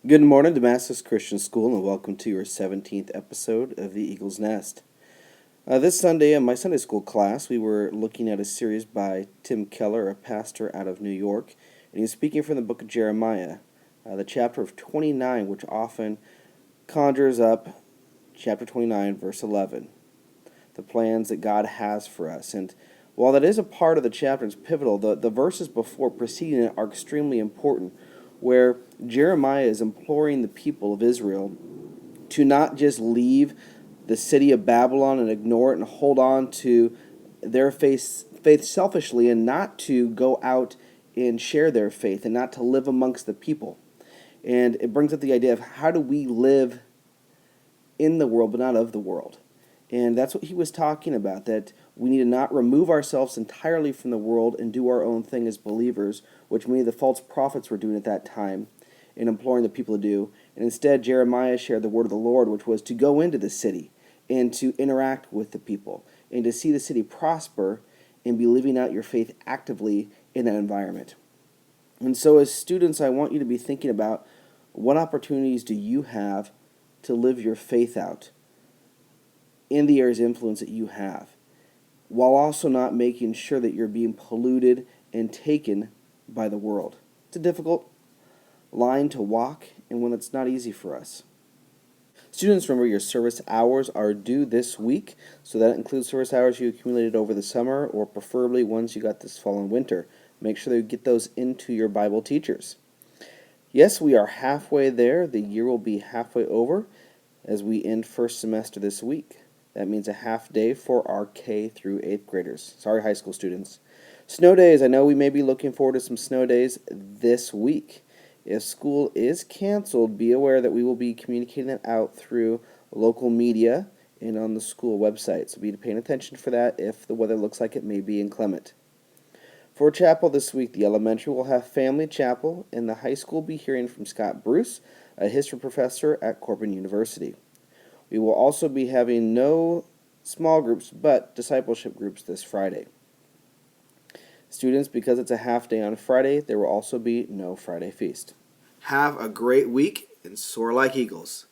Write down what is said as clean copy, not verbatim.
Good morning, Damascus Christian School, and welcome to your 17th episode of the Eagle's Nest. This Sunday in my Sunday school class, we were looking at a series by Tim Keller, a pastor out of New York, and he's speaking from the book of Jeremiah, the chapter of 29, which often conjures up chapter 29, verse 11, the plans that God has for us. And while that is a part of the chapter, it's pivotal, the verses before preceding it are extremely important, where Jeremiah is imploring the people of Israel to not just leave the city of Babylon and ignore it and hold on to their faith selfishly, and not to go out and share their faith and not to live amongst the people. And it brings up the idea of how do we live in the world but not of the world. And that's what he was talking about, that we need to not remove ourselves entirely from the world and do our own thing as believers, which many of the false prophets were doing at that time and imploring the people to do. And instead, Jeremiah shared the word of the Lord, which was to go into the city and to interact with the people and to see the city prosper and be living out your faith actively in that environment. And so as students, I want you to be thinking about what opportunities do you have to live your faith out in the areas of influence that you have, while also not making sure that you're being polluted and taken by the world. It's a difficult line to walk and one that's not easy for us. Students, remember your service hours are due this week, so that includes service hours you accumulated over the summer or preferably ones you got this fall and winter. Make sure that you get those into your Bible teachers. Yes, we are halfway there. The year will be halfway over as we end first semester this week. That means a half day for our K through 8th graders. Sorry, high school students. Snow days. I know we may be looking forward to some snow days this week. If school is canceled, be aware that we will be communicating that out through local media and on the school website. So be paying attention for that if the weather looks like it may be inclement. For chapel this week, the elementary will have family chapel, and the high school will be hearing from Scott Bruce, a history professor at Corban University. We will also be having no small groups, but discipleship groups this Friday. Students, because it's a half day on Friday, there will also be no Friday feast. Have a great week and soar like eagles.